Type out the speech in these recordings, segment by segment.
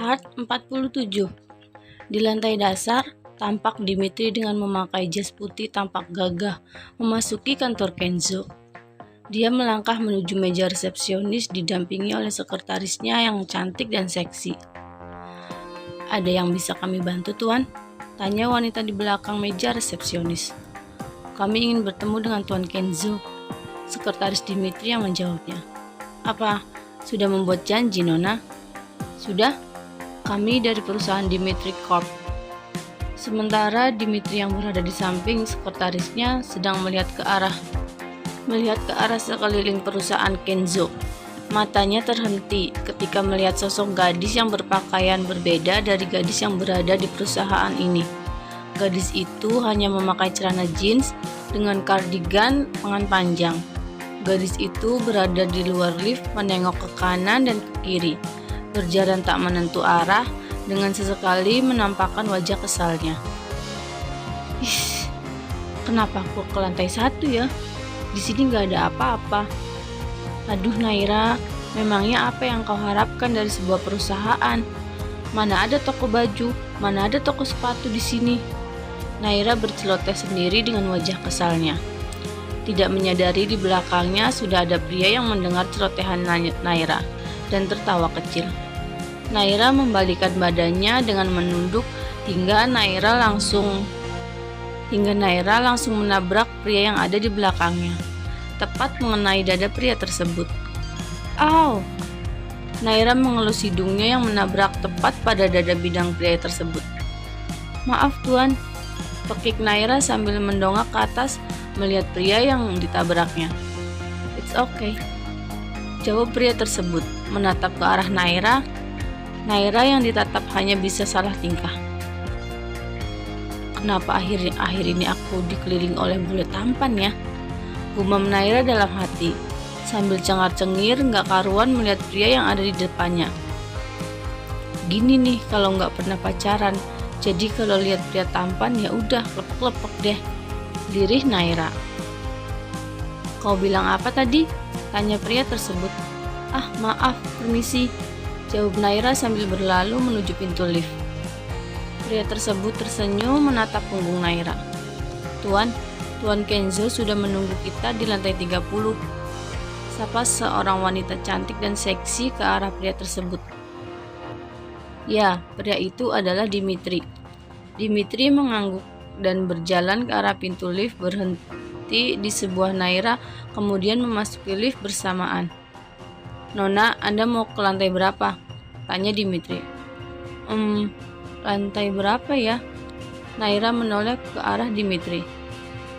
Part 47. Di lantai dasar, tampak Dimitri dengan memakai jas putih tampak gagah memasuki kantor Kenzo. Dia melangkah menuju meja resepsionis didampingi oleh sekretarisnya yang cantik dan seksi. "Ada yang bisa kami bantu, Tuan?" tanya wanita di belakang meja resepsionis. "Kami ingin bertemu dengan Tuan Kenzo," sekretaris Dimitri yang menjawabnya. "Apa, sudah membuat janji, Nona?" "Sudah, kami dari perusahaan Dimitri Corp." Sementara Dimitri yang berada di samping sekretarisnya sedang melihat ke arah sekeliling perusahaan Kenzo. Matanya terhenti ketika melihat sosok gadis yang berpakaian berbeda dari gadis yang berada di perusahaan ini. Gadis itu hanya memakai celana jeans dengan kardigan lengan panjang. Gadis itu berada di luar lift menengok ke kanan dan ke kiri, berjalan tak menentu arah dengan sesekali menampakkan wajah kesalnya. "Ih, kenapa aku ke lantai 1 ya? Di sini gak ada apa-apa." "Aduh Naira, memangnya apa yang kau harapkan dari sebuah perusahaan? Mana ada toko baju, mana ada toko sepatu di sini?" Naira berceloteh sendiri dengan wajah kesalnya. Tidak menyadari di belakangnya sudah ada pria yang mendengar celotehan Naira dan tertawa kecil. Naira membalikkan badannya dengan menunduk hingga Naira langsung menabrak pria yang ada di belakangnya, tepat mengenai dada pria tersebut. "Au!" Naira mengelus hidungnya yang menabrak tepat pada dada bidang pria tersebut. "Maaf Tuan," pekik Naira sambil mendongak ke atas melihat pria yang ditabraknya. "It's okay," jawab pria tersebut menatap ke arah Naira. Naira yang ditatap hanya bisa salah tingkah. "Kenapa akhir ini aku dikelilingi oleh bule tampan ya?" gumam Naira dalam hati, sambil cengar-cengir gak karuan melihat pria yang ada di depannya. "Gini nih kalau gak pernah pacaran, jadi kalau lihat pria tampan ya udah lepek-lepek deh," lirih Naira. "Kau bilang apa tadi?" tanya pria tersebut. "Ah, maaf, permisi," jawab Naira sambil berlalu menuju pintu lift. Pria tersebut tersenyum menatap punggung Naira. Tuan Kenzo sudah menunggu kita di lantai 30. Sapa seorang wanita cantik dan seksi ke arah pria tersebut. Ya, pria itu adalah Dimitri. Dimitri mengangguk dan berjalan ke arah pintu lift, berhenti di sebuah Naira, kemudian memasuki lift bersamaan. "Nona, Anda mau ke lantai berapa?" tanya Dimitri. Lantai berapa ya?" Naira menoleh ke arah Dimitri.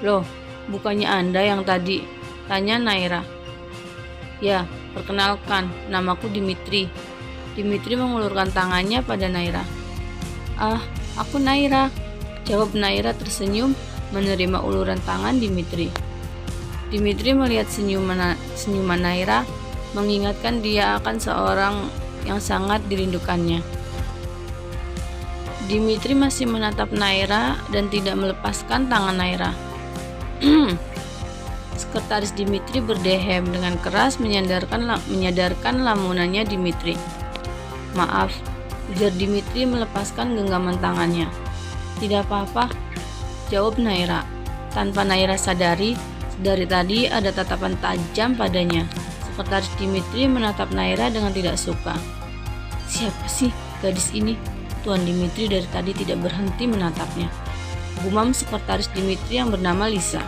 "Loh, bukannya Anda yang tadi?" tanya Naira. "Ya, perkenalkan, namaku Dimitri." Dimitri mengulurkan tangannya pada Naira. "Ah, aku Naira," jawab Naira tersenyum menerima uluran tangan Dimitri. Dimitri melihat senyuman Naira, mengingatkan dia akan seorang yang sangat dirindukannya. Dimitri masih menatap Naira dan tidak melepaskan tangan Naira. Sekretaris Dimitri berdehem dengan keras menyadarkan lamunannya Dimitri. "Maaf," ujar Dimitri melepaskan genggaman tangannya. "Tidak apa-apa," jawab Naira. Tanpa Naira sadari, dari tadi ada tatapan tajam padanya. Sekretaris Dimitri menatap Naira dengan tidak suka. "Siapa sih gadis ini?" Tuan Dimitri dari tadi tidak berhenti menatapnya, gumam sekretaris Dimitri yang bernama Lisa.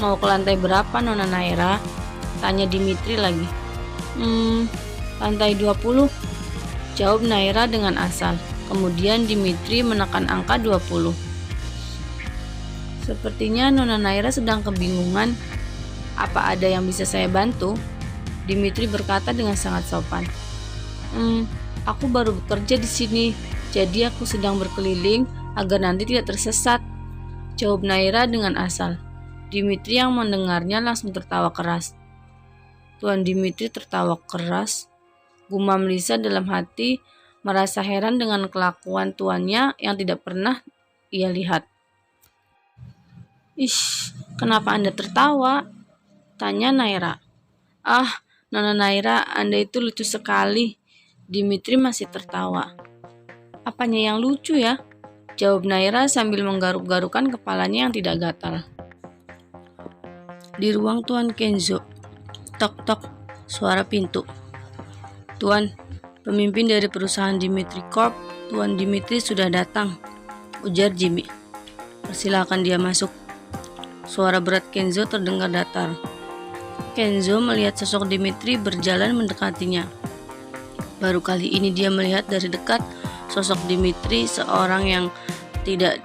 "Mau ke lantai berapa, Nona Naira?" tanya Dimitri lagi. Lantai 20, jawab Naira dengan asal. Kemudian Dimitri menekan angka 20. "Sepertinya Nona Naira sedang kebingungan. Apa ada yang bisa saya bantu?" Dimitri berkata dengan sangat sopan. Aku baru bekerja di sini, jadi aku sedang berkeliling agar nanti tidak tersesat," jawab Naira dengan asal. Dimitri yang mendengarnya langsung tertawa keras. "Tuan Dimitri tertawa keras?" gumam Lisa dalam hati, merasa heran dengan kelakuan tuannya yang tidak pernah ia lihat. "Ish, kenapa Anda tertawa?" tanya Naira. "Ah, Nona Naira, Anda itu lucu sekali," Dimitri masih tertawa. Apanya yang lucu ya? Jawab Naira sambil menggaruk-garukan kepalanya yang tidak gatal. Di ruang Tuan Kenzo. Tok tok, suara pintu. Tuan, pemimpin dari perusahaan Dimitri Corp, Tuan Dimitri sudah datang, ujar Jimmy. Persilakan dia masuk. Suara berat Kenzo terdengar datar. Kenzo melihat sosok Dimitri berjalan mendekatinya. Baru kali ini dia melihat dari dekat sosok Dimitri, seorang yang tidak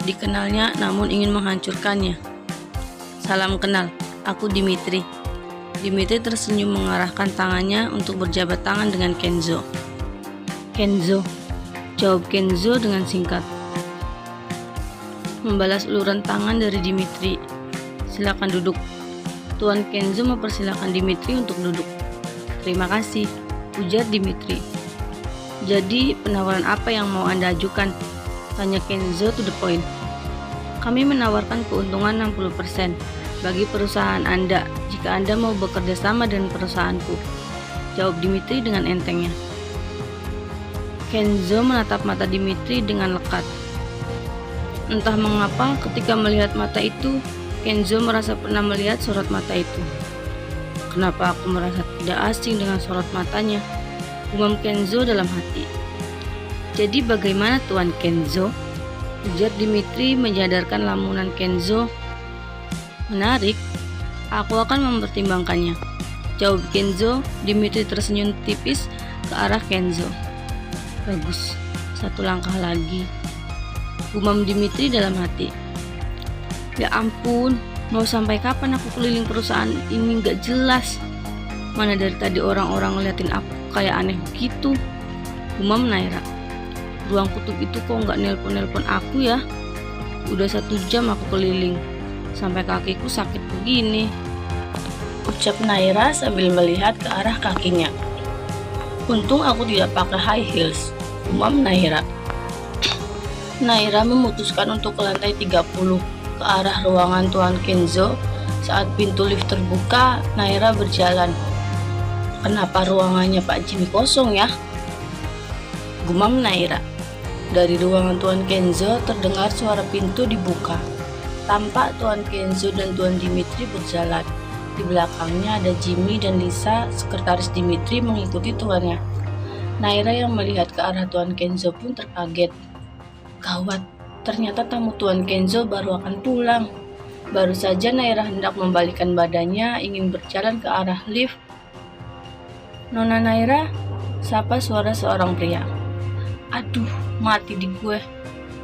dikenalnya namun ingin menghancurkannya. Salam kenal, aku Dimitri. Dimitri tersenyum mengarahkan tangannya untuk berjabat tangan dengan Kenzo. Kenzo, jawab Kenzo dengan singkat. Membalas uluran tangan dari Dimitri. Silakan duduk. Tuan Kenzo mempersilakan Dimitri untuk duduk. Terima kasih, ujar Dimitri. Jadi penawaran apa yang mau Anda ajukan? Tanya Kenzo to the point. Kami menawarkan keuntungan 60% bagi perusahaan Anda jika Anda mau bekerja sama dengan perusahaanku, jawab Dimitri dengan entengnya. Kenzo menatap mata Dimitri dengan lekat. Entah mengapa ketika melihat mata itu, Kenzo merasa pernah melihat sorot mata itu. Kenapa aku merasa tidak asing dengan sorot matanya? Gumam Kenzo dalam hati. Jadi bagaimana Tuan Kenzo? Ujar Dimitri menyadarkan lamunan Kenzo. Menarik, aku akan mempertimbangkannya, jawab Kenzo. Dimitri tersenyum tipis ke arah Kenzo. Bagus, satu langkah lagi, gumam Dimitri dalam hati. Ya ampun, mau sampai kapan aku keliling perusahaan ini gak jelas? Mana dari tadi orang-orang ngeliatin aku kayak aneh begitu, gumam Naira. Ruang kutub itu kok gak nelpon-nelpon aku ya? Udah 1 jam aku keliling, sampai kakiku sakit begini, ucap Naira sambil melihat ke arah kakinya. Untung aku tidak pakai high heels, gumam Naira. Naira memutuskan untuk ke lantai 30 ke arah ruangan Tuan Kenzo. Saat pintu lift terbuka, Naira berjalan. Kenapa ruangannya Pak Jimmy kosong ya? Gumam Naira. Dari ruangan Tuan Kenzo terdengar suara pintu dibuka. Tampak Tuan Kenzo dan Tuan Dimitri berjalan. Di belakangnya ada Jimmy dan Lisa, sekretaris Dimitri, mengikuti tuannya. Naira yang melihat ke arah Tuan Kenzo pun terkaget. Gawat, ternyata tamu Tuan Kenzo baru akan pulang. Baru saja Naira hendak membalikkan badannya ingin berjalan ke arah lift. Nona Naira, sapa suara seorang pria. Aduh, mati di gue,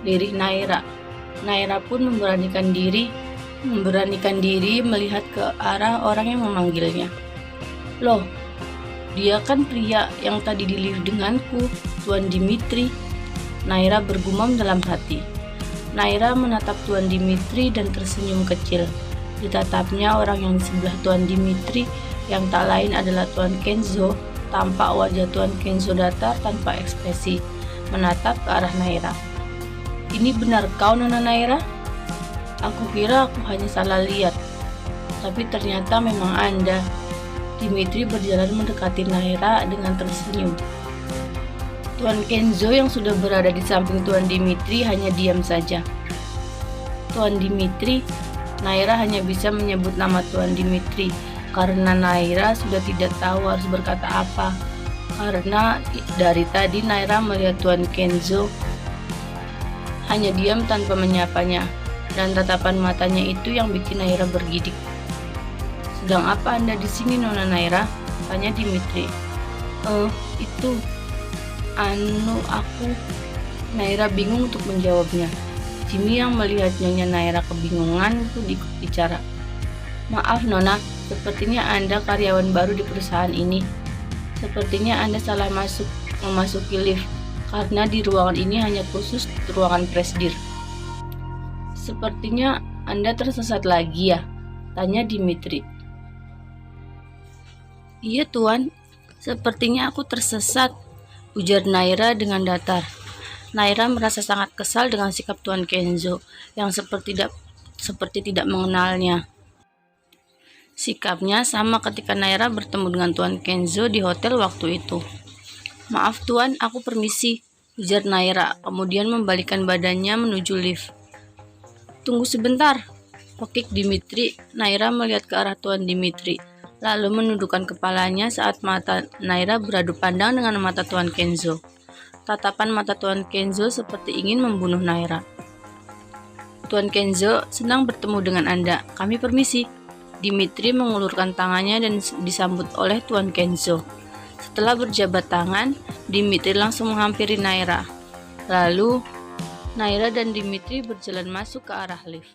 lirih Naira. Naira pun memberanikan diri melihat ke arah orang yang memanggilnya. Loh, dia kan pria yang tadi di lift denganku, Tuan Dimitri. Naira bergumam dalam hati. Naira menatap Tuan Dimitri dan tersenyum kecil. Ditatapnya orang yang di sebelah Tuan Dimitri, yang tak lain adalah Tuan Kenzo. Tampak wajah Tuan Kenzo datar tanpa ekspresi, menatap ke arah Naira. Ini benar kau, Nona Naira? Aku kira aku hanya salah lihat, tapi ternyata memang Anda. Dimitri berjalan mendekati Naira dengan tersenyum. Tuan Kenzo yang sudah berada di samping Tuan Dimitri hanya diam saja. Tuan Dimitri, Naira hanya bisa menyebut nama Tuan Dimitri karena Naira sudah tidak tahu harus berkata apa. Karena dari tadi Naira melihat Tuan Kenzo hanya diam tanpa menyapanya, dan tatapan matanya itu yang bikin Naira bergidik. Sedang apa Anda di sini, Nona Naira? Tanya Dimitri. Itu aku. Naira bingung untuk menjawabnya. Jimmy yang melihat Nyonya Naira kebingungan pun ikut bicara. Maaf Nona, sepertinya Anda karyawan baru di perusahaan ini. Sepertinya Anda salah memasuki lift, karena di ruangan ini hanya khusus ruangan presidir. Sepertinya Anda tersesat lagi ya? Tanya Dimitri. Iya Tuan, sepertinya aku tersesat, ujar Naira dengan datar. Naira merasa sangat kesal dengan sikap Tuan Kenzo yang seperti tidak mengenalnya. Sikapnya sama ketika Naira bertemu dengan Tuan Kenzo di hotel waktu itu. "Maaf Tuan, aku permisi," ujar Naira, kemudian membalikkan badannya menuju lift. "Tunggu sebentar," pekik Dimitri. Naira melihat ke arah Tuan Dimitri, lalu menundukkan kepalanya saat mata Naira beradu pandang dengan mata Tuan Kenzo. Tatapan mata Tuan Kenzo seperti ingin membunuh Naira. "Tuan Kenzo, senang bertemu dengan Anda. Kami permisi." Dimitri mengulurkan tangannya dan disambut oleh Tuan Kenzo. Setelah berjabat tangan, Dimitri langsung menghampiri Naira. Lalu, Naira dan Dimitri berjalan masuk ke arah lift.